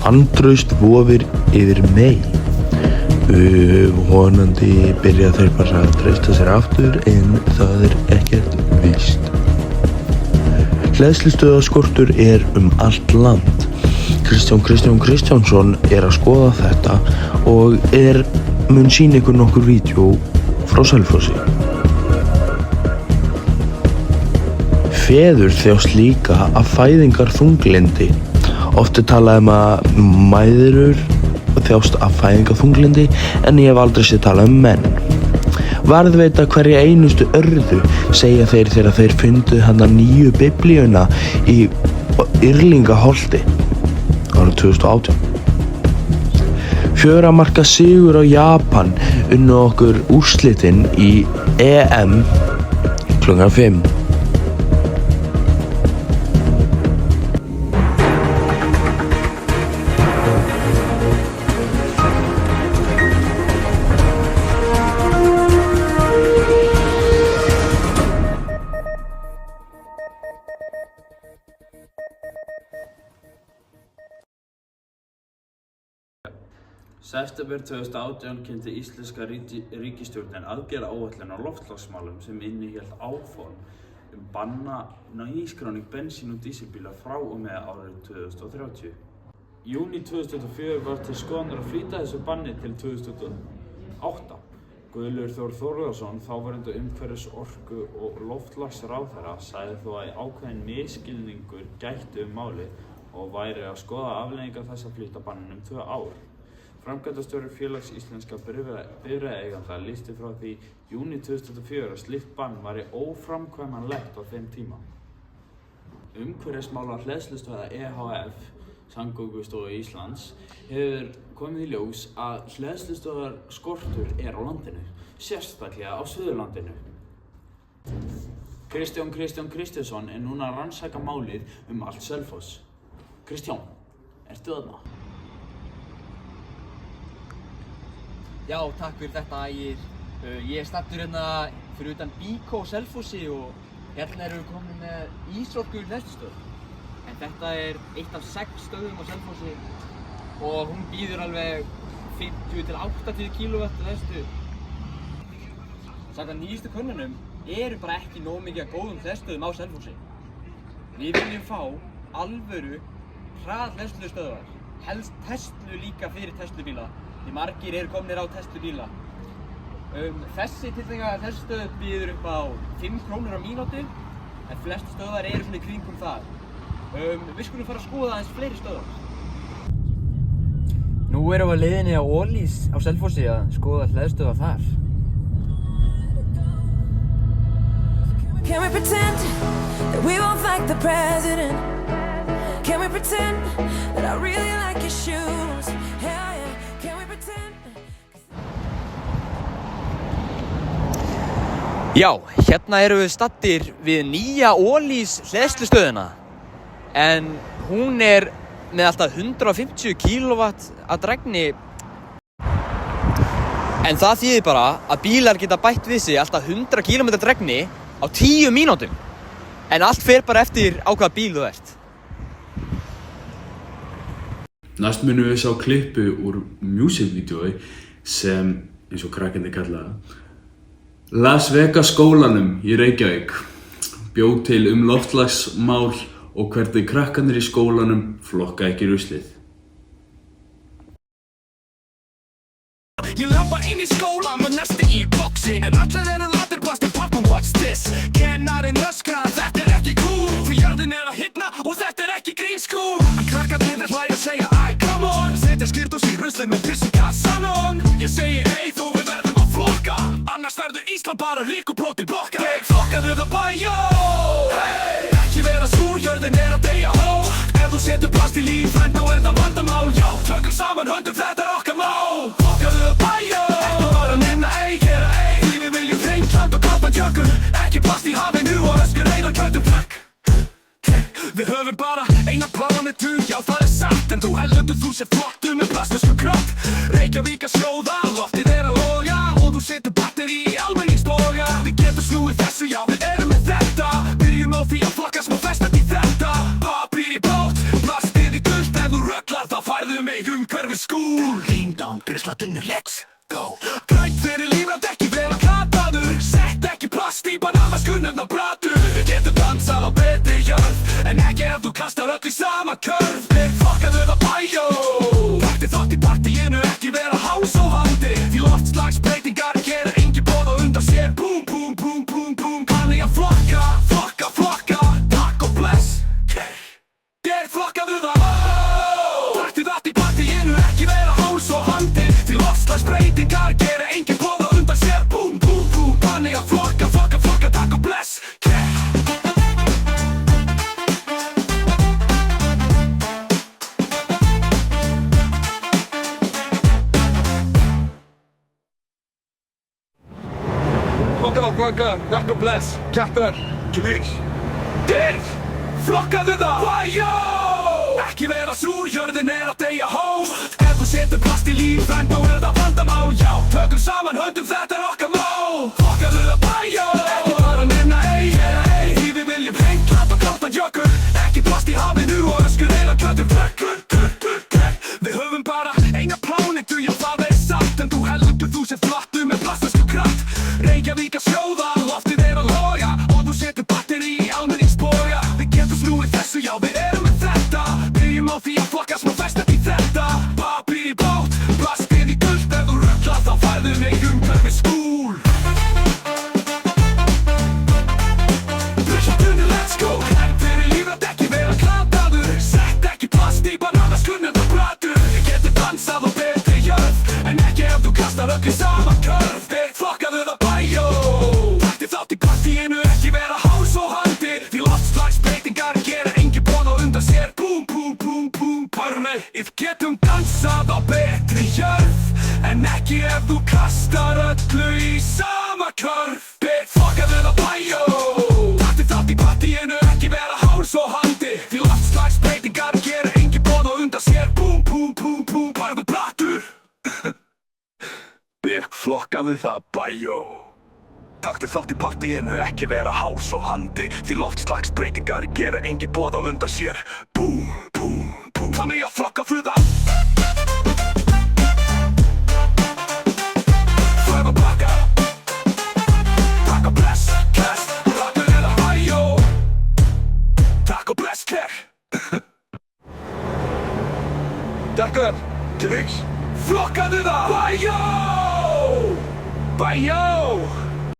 Vantraust vofir yfir mig. Vonandi byrja þeir bara að treysta sér aftur en það ekkert víst. Hleðslustöðvaskortur allt land. Kristján Kristjánsson að skoða þetta og mun sýna ykkur nokkur vídeó frá Selfossi. Feður þjást líka af fæðingarþunglyndi. Oft talað að mæður þjást af fæðingarþunglyndi en ég hef aldrei séð talað menn. Varðveita hverja einustu örðu, segja þeir þegar þeir fundu hana nýju biblíuna í Yrlingaholti árið 2018. 4 marka sigur á Japan unnu okkur úrslitin í EM klukkan 5. September 2018 kynnti íslenska ríkisstjórnin aðgerðaáætlun á loftslagsmálum sem innihélt áform banna nýskráning bensín- og dísilbíla frá og með árið 2030. Í júní 2024 var til skoðunar að flýta þessu banni til 2028. Guðlaugur Þór Þórðarson, þáverandi umhverfis-, orku- og loftslagsráðherra, sagði þó að ákveðinn misskilningur gætti málið og væri að skoða afleiðingar þess að flýta banninu 2 ár. Framkvæmdastjóri Félags íslenskra bifreiðaeigenda lýsti frá því júní 2004 að slíkt bann væri óframkvæmanlegt á þeim tíma. Umhverfismála hleðslustöðva EHF, Samgöngustofu Íslands, hefur komið í ljós að hleðslustöðvarskortur á landinu, sérstaklega á Suðurlandinu. Kristján Kristjánsson núna að rannsaka málið allt Selfoss. Kristján, ertu þarna? Já, takk fyrir þetta Ægir. Ég staddur hérna fyrir utan Bíkó Selfossi og hérna erum við komin með Ísorku hleðslustöð. En þetta eitt af 6 stöðum á Selfossi og hún býður alveg 50 til 80 kW hleðslu. Samkvæmt nýjustu könnunum bara ekki nóg mikið af góðum hleðslustöðum á Selfossi. Við viljum fá alvöru hraðhleðslustöðvar, helst Tesla líka fyrir Teslubíla. Því margir komnir á Teslubíla. Þessi tiltekna hleðslustöð býður upp á 5 krónur á mínútu, en flestar stöðvar svona í kringum það. Við skulum fara að skoða aðeins fleiri stöðvar. Nú erum við á leiðinni á Ólís á Selfossi að skoða hleðstöðvar þar. Can we pretend that we won't like the president? Can we pretend that I really like your shoes? Hell yeah, can we pretend? Já, hérna erum við staddir við nýja Ólís hleðslustöðina. En hún með alltaf 150 kW að drægni. En það þýðir bara að bílar geta bætt við sig alltaf 100 km drægni á 10 mínútum. En allt fer bara eftir á hvaða bíl þú ert. Næst munum við sjá klippu úr music-vídeói sem, eins og krakkandi kalla það, Las Vegas skólanum í Reykjavík bjó til loftslagsmál og hvernig krakkarnir í skólanum flokka ekki ruslið. Ég labba inn í skóla með næsti í boxi en allir latir plastir pappa what's this? Kennarinn öskrar, þetta ekki cool því jörðin að hitna og þetta ekki grínskúl. En krakkarnir hlæja að segja æ, come on setja skýrt og sír ruslið með pissi kassanón. Ég segi hey, þú við verðum að flokka annars verður Ísland bara rík og blótin blokka. Ég flokkaðu það bæjó hey. Ekki vera súr, jörðin að deyja hó. Ef þú setur plast í líf, þá það vandamál. Já, tökum saman höndum, þetta okkar mál. Flokkaðu það bæjó ekki bara nefna ei, gera ei. Því við viljum hreint land og kaldan jökul. Ekki plast í hafinu og öskur ein og kjöldum plögg. Við höfum bara eina plánetu, já það satt. En þú heldur þú sér flottu með plastisku kropp. Reykjavík að sjóða, loftið að loga. Og þú setur batteri í almenningsboga. Við getum snúið þessu, já við erum með þetta. Byrjum á því að flokka smá festandi þetta. Pappír í bót, plastið í gult. Ef þú rögglar þá færðu við skúl Lean down, grisladunni, let's go Grænt fyrir lífrænt, ekki vera glataður Sett ekki plast í bananaskunnarnar bratu Við getum dansað á betri jörð En ekki ef þú kastar öll í sama körf Við fokkaðu það bæjó Takti þátt í partíinu, ekki vera hás og handi Því loftslagsbreytingar gera engin boð og undan sér Búm, búm, búm, búm, búm Þannig að flokka, flokka, flokka Takk og bless Ég flokkaðu það Takti þátt í partíinu, ekki vera hás og handi Því loftslagsbreytingar gera engin boð og undan sér Búm, búm, búm Þannig að flokka, flokka, flokka Takk og bless Flokka, takk og bless Kjættar, glík Dirf, flokkaðu það Bæjó Ekki vera súr, jörðin að deyja hóm Ef þú setur plast í lífrænt þá það vandamál Já, tökum saman höndum, þetta okkar mál Flokkaðu það bæjó Ekki bara nefna ei, Því við viljum hengt, klappa kaldan jökul Ekki plast í hafinu og öskur kjötur Við höfum bara eina plánetu, já það satt En þú heldur þú sér flottu með plastasku kraft Reykjavík að sjóða, loftið að loga Og þú setur batteri í almenningsboga Við getum snúið þessu, já við erum með þetta Byrjum á því að flokka smá fest í þetta Pappír í bát, plastið í guld Ef þú rögglar þá færðu mig umhverfi skúl Drusjadunni, let's go En fyrir lífrænt ekki vera glataður Sett ekki plast í bananaskunnarnar bratu Við getum dansað á betri jörð En ekki ef þú kastar öll í sama körf Við flokkaðu það bæjó Takti þátt í partíinu, ekki vera hás og handi Því loftslagsbreytingar gera engin boð og undan sér Búm, búm, búm, búm, parmi Við getum dansað á betri jörð En ekki ef þú kastar öllu í sama körf Við flokkaðu það bæjó Takti þátt í partíinu, ekki vera hás og handi Því loftslagsbreytingar gera engin boð og undan sér Búm, búm, búm, búm, parmi blattur Við flokkaðu það bæjó Takti þátt í partíinu, ekki vera hás og handi Því loftslagsbreytingar gera engin boð og undan sér Búm, búm, búm Þannig að flokkaðu það Flöfa baka Takk og bless, bless Flokkaðu það bæjó Takk og bless, kær Takk og bless Flokkaðu það bæjó Bæjó